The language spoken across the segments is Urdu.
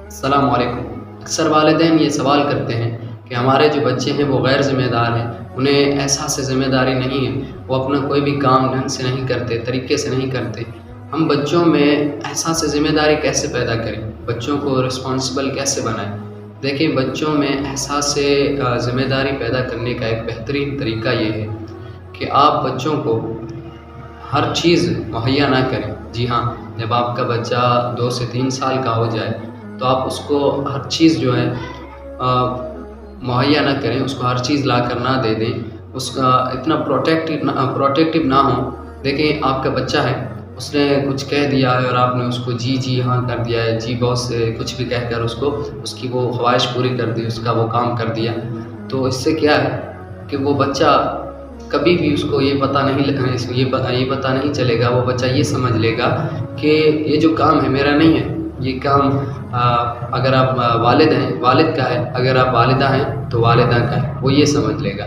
السلام علیکم۔ اکثر والدین یہ سوال کرتے ہیں کہ ہمارے جو بچے ہیں وہ غیر ذمہ دار ہیں، انہیں احساس ذمہ داری نہیں ہے، وہ اپنا کوئی بھی کام ڈھنگ سے نہیں کرتے، طریقے سے نہیں کرتے۔ ہم بچوں میں احساس ذمہ داری کیسے پیدا کریں؟ بچوں کو رسپانسبل کیسے بنائیں؟ دیکھیں، بچوں میں احساس ذمہ داری پیدا کرنے کا ایک بہترین طریقہ یہ ہے کہ آپ بچوں کو ہر چیز مہیا نہ کریں۔ جی ہاں، جب آپ کا بچہ 2 سے 3 سال کا ہو جائے تو آپ اس کو ہر چیز جو ہے مہیا نہ کریں، اس کو ہر چیز لا کر نہ دے دیں، اس کا اتنا پروٹیکٹیو نہ ہوں۔ دیکھیں، آپ کا بچہ ہے، اس نے کچھ کہہ دیا ہے اور آپ نے اس کو جی ہاں کر دیا ہے، جی باس سے کچھ بھی کہہ کر اس کی وہ خواہش پوری کر دی، اس کا وہ کام کر دیا، تو اس سے کیا ہے کہ وہ بچہ کبھی بھی اس کو یہ پتہ نہیں چلے گا، وہ بچہ یہ سمجھ لے گا کہ یہ جو کام ہے میرا نہیں ہے، یہ کام اگر آپ والد ہیں والد کا ہے، اگر آپ والدہ ہیں تو والدہ کا ہے، وہ یہ سمجھ لے گا۔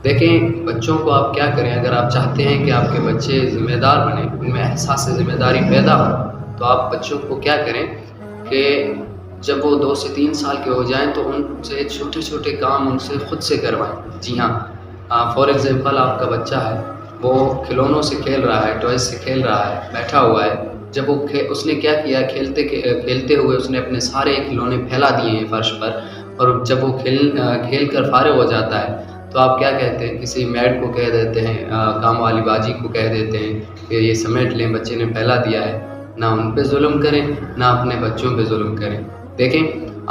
دیکھیں، بچوں کو آپ کیا کریں، اگر آپ چاہتے ہیں کہ آپ کے بچے ذمہ دار بنیں، ان میں احساس ذمہ داری پیدا ہو، تو آپ بچوں کو کیا کریں کہ جب وہ 2 سے 3 سال کے ہو جائیں تو ان سے چھوٹے چھوٹے کام ان سے خود سے کروائیں۔ جی ہاں، فار ایگزامپل آپ کا بچہ ہے، وہ کھلونوں سے کھیل رہا ہے، ٹوائز سے کھیل رہا ہے، بیٹھا ہوا ہے، جب اس نے کیا کیا، کھیلتے ہوئے اس نے اپنے سارے کھلونے پھیلا دیے ہیں فرش پر، اور جب وہ کھیل کر فارغ ہو جاتا ہے تو آپ کیا کہتے ہیں، کسی میڈ کو کہہ دیتے ہیں، کام والی باجی کو کہہ دیتے ہیں کہ یہ سمیٹ لیں، بچے نے پھیلا دیا ہے۔ نہ ان پہ ظلم کریں، نہ اپنے بچوں پہ ظلم کریں۔ دیکھیں،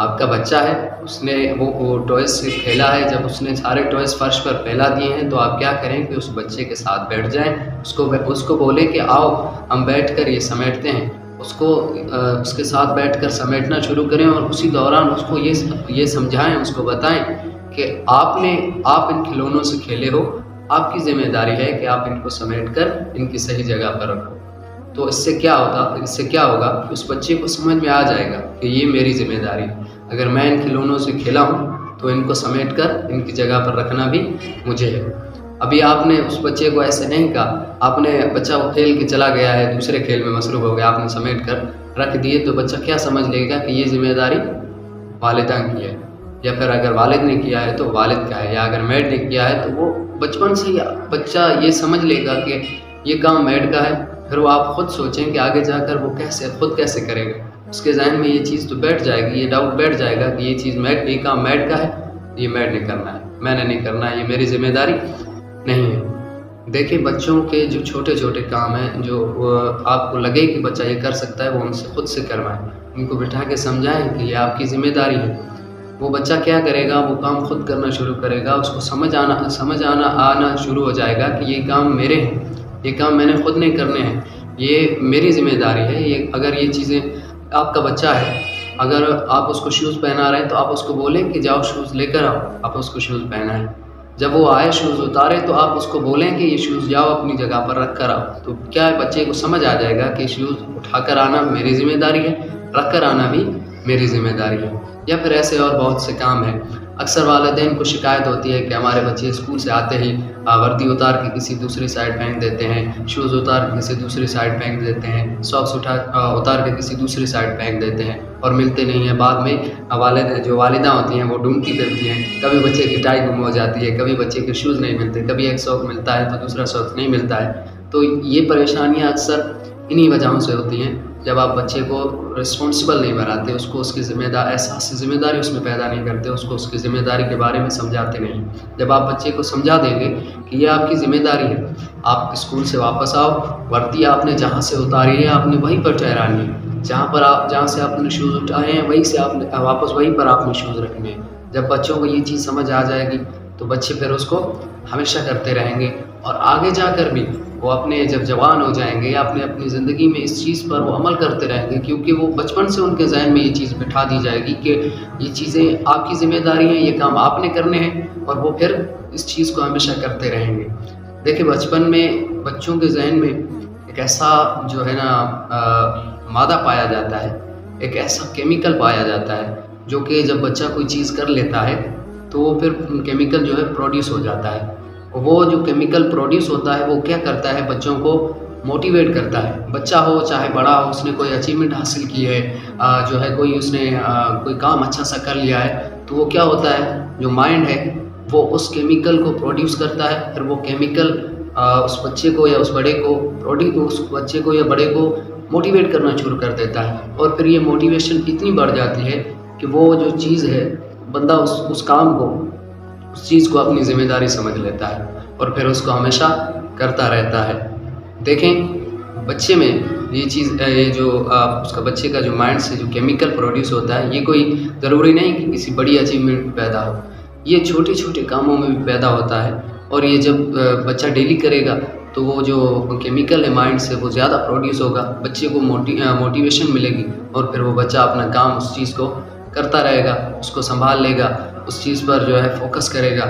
آپ کا بچہ ہے، اس نے وہ ٹوائز سے کھیلا ہے، جب اس نے سارے ٹوائز فرش پر پھیلا دیے ہیں تو آپ کیا کریں کہ اس بچے کے ساتھ بیٹھ جائیں، اس کو بولیں کہ آؤ ہم بیٹھ کر یہ سمیٹتے ہیں، اس کے ساتھ بیٹھ کر سمیٹنا شروع کریں، اور اسی دوران اس کو یہ سمجھائیں، اس کو بتائیں کہ آپ ان کھلونوں سے کھیلے ہو، آپ کی ذمہ داری ہے کہ آپ ان کو سمیٹ کر ان کی صحیح جگہ پر رکھو۔ تو اس سے کیا ہوگا کہ اس بچے کو سمجھ میں آ جائے گا کہ یہ میری ذمہ داری ہے، اگر میں ان کھلونوں سے کھیلا ہوں تو ان کو سمیٹ کر ان کی جگہ پر رکھنا بھی مجھے ہے۔ ابھی آپ نے اس بچے کو ایسے نہیں کہا، آپ نے بچہ وہ کھیل کے چلا گیا ہے، دوسرے کھیل میں مصروف ہو گیا، آپ نے سمیٹ کر رکھ دیے، تو بچہ کیا سمجھ لے گا کہ یہ ذمہ داری والدہ کی ہے، یا پھر اگر والد نے کیا ہے تو والد کا ہے، یا اگر میڈ نے کیا ہے تو وہ بچپن سے ہی بچہ یہ سمجھ لے گا کہ یہ کام میڈ کا ہے۔ پھر وہ آپ خود سوچیں کہ آگے جا کر وہ خود کیسے کرے گا، اس کے ذہن میں یہ چیز تو بیٹھ جائے گی، یہ ڈاؤٹ بیٹھ جائے گا کہ یہ کام میڈ کا ہے، یہ میڈ نے کرنا ہے، میں نے نہیں کرنا ہے، یہ میری ذمہ داری نہیں ہے۔ دیکھیں، بچوں کے جو چھوٹے چھوٹے کام ہیں، جو آپ کو لگے کہ بچہ یہ کر سکتا ہے، وہ ان سے خود سے کروائیں، ان کو بٹھا کے سمجھائیں کہ یہ آپ کی ذمہ داری ہے۔ وہ بچہ کیا کرے گا، وہ کام خود کرنا شروع کرے گا، اس کو سمجھ آنا شروع ہو جائے گا کہ یہ کام میرے ہیں، یہ کام میں نے خود نہیں کرنے ہیں، یہ میری ذمہ داری ہے۔ اگر یہ چیزیں آپ کا بچہ ہے، اگر آپ اس کو شوز پہنا رہے ہیں تو آپ اس کو بولیں کہ جاؤ شوز لے کر آؤ، آپ اس کو شوز پہنائیں۔ جب وہ آئے شوز اتارے تو آپ اس کو بولیں کہ یہ شوز جاؤ اپنی جگہ پر رکھ کر آؤ، تو کیا ہے، بچے کو سمجھ آ جائے گا کہ شوز اٹھا کر آنا میری ذمہ داری ہے، رکھ کر آنا بھی میری ذمہ داری ہے۔ یا پھر ایسے اور بہت سے کام ہیں۔ اکثر والدین کو شکایت ہوتی ہے کہ ہمارے بچے اسکول سے آتے ہی وردی اتار کے کسی دوسری سائڈ پھینک دیتے ہیں، شوز اتار کے کسی دوسری سائڈ پھینک دیتے ہیں، ساکس اتار کے کسی دوسری سائڈ پھینک دیتے ہیں اور ملتے نہیں ہیں۔ بعد میں جو والدہ ہوتی ہیں وہ ڈھونڈتی پھرتی ہیں، کبھی بچے کی ٹائی گم ہو جاتی ہے، کبھی بچے کے شوز نہیں ملتے، کبھی ایک ساک ملتا ہے تو دوسرا ساک نہیں ملتا ہے۔ تو یہ پریشانیاں اکثر انہی وجہوں سے ہوتی ہیں، جب آپ بچے کو رسپانسبل نہیں بناتے، اس کو اس کی احساس ذمہ داری اس میں پیدا نہیں کرتے، اس کو اس کی ذمہ داری کے بارے میں سمجھاتے نہیں۔ جب آپ بچے کو سمجھا دیں گے کہ یہ آپ کی ذمہ داری ہے، آپ اسکول سے واپس آؤ، وردی آپ نے جہاں سے اتاری ہے آپ نے وہیں پر ٹھہرانی ہے، جہاں سے آپ نے شوز اٹھائے ہیں وہیں سے آپ نے واپس وہیں پر آپ نے شوز رکھنے ہیں۔ جب بچوں کو یہ چیز سمجھ آ جائے گی تو بچے پھر اس کو ہمیشہ کرتے رہیں گے، اور آگے جا کر بھی وہ جب جوان ہو جائیں گے یا اپنی زندگی میں اس چیز پر وہ عمل کرتے رہیں گے، کیونکہ وہ بچپن سے ان کے ذہن میں یہ چیز بٹھا دی جائے گی کہ یہ چیزیں آپ کی ذمہ داری ہیں، یہ کام آپ نے کرنے ہیں، اور وہ پھر اس چیز کو ہمیشہ کرتے رہیں گے۔ دیکھیں، بچپن میں بچوں کے ذہن میں ایک ایسا جو ہے نا مادہ پایا جاتا ہے، ایک ایسا کیمیکل پایا جاتا ہے جو کہ جب بچہ کوئی چیز کر لیتا ہے تو وہ پھر کیمیکل جو ہے پروڈیوس ہو جاتا ہے۔ وہ جو کیمیکل پروڈیوس ہوتا ہے وہ کیا کرتا ہے، بچوں کو موٹیویٹ کرتا ہے. بچہ ہو چاہے بڑا ہو، اس نے کوئی اچیومنٹ حاصل کی ہے، جو ہے کوئی اس نے کوئی کام اچھا سا کر لیا ہے، تو وہ کیا ہوتا ہے، جو مائنڈ ہے وہ اس کیمیکل کو پروڈیوس کرتا ہے. پھر وہ کیمیکل اس بچے کو یا اس بڑے کو اس بچے کو یا بڑے کو موٹیویٹ کرنا شروع کر دیتا ہے. اور پھر یہ موٹیویشن اتنی بڑھ جاتی ہے کہ وہ جو چیز ہے، بندہ اس کام کو، اس چیز کو اپنی ذمہ داری سمجھ لیتا ہے اور پھر اس کو ہمیشہ کرتا رہتا ہے. دیکھیں بچے میں یہ چیز، یہ جو اس کا بچے کا جو مائنڈ سے جو کیمیکل پروڈیوس ہوتا ہے، یہ کوئی ضروری نہیں کہ کسی بڑی اچیومنٹ پیدا ہو، یہ چھوٹے چھوٹے کاموں میں بھی پیدا ہوتا ہے. اور یہ جب بچہ ڈیلی کرے گا تو وہ جو کیمیکل ہے مائنڈ سے وہ زیادہ پروڈیوس ہوگا، بچے کو موٹیویشن ملے گی اور پھر وہ بچہ اپنا کام اس چیز کو کرتا رہے گا، اس کو سنبھال لے گا، اس چیز پر جو ہے فوکس کرے گا،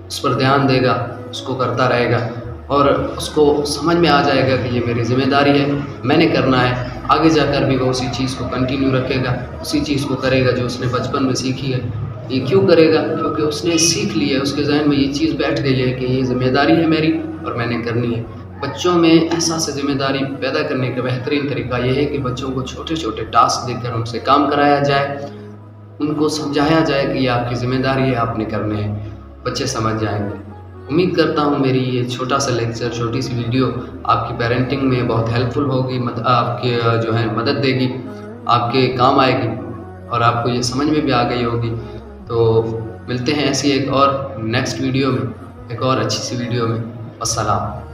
اس پر دھیان دے گا، اس کو کرتا رہے گا اور اس کو سمجھ میں آ جائے گا کہ یہ میری ذمہ داری ہے، میں نے کرنا ہے. آگے جا کر بھی وہ اسی چیز کو کنٹینیو رکھے گا، اسی چیز کو کرے گا جو اس نے بچپن میں سیکھی ہے. یہ کیوں کرے گا؟ کیونکہ اس نے سیکھ لی ہے، اس کے ذہن میں یہ چیز بیٹھ گئی ہے کہ یہ ذمہ داری ہے میری اور میں نے کرنی ہے. بچوں میں احساس ذمہ داری پیدا کرنے کا بہترین طریقہ یہ ہے کہ بچوں کو چھوٹے چھوٹے ٹاسک دے کر ان سے کام کرایا جائے، ان کو سمجھایا جائے کہ یہ آپ کی ذمہ داری ہے، آپ نے کرنے ہیں. بچے سمجھ جائیں گے. امید کرتا ہوں میری یہ چھوٹا سا لیکچر، چھوٹی سی ویڈیو آپ کی پیرنٹنگ میں بہت ہیلپ فل ہوگی، آپ کے جو ہے مدد دے گی، آپ کے کام آئے گی اور آپ کو یہ سمجھ میں بھی آ گئی ہوگی. تو ملتے ہیں ایسی ایک اور نیکسٹ ویڈیو میں، ایک اور اچھی سی ویڈیو میں. السلام.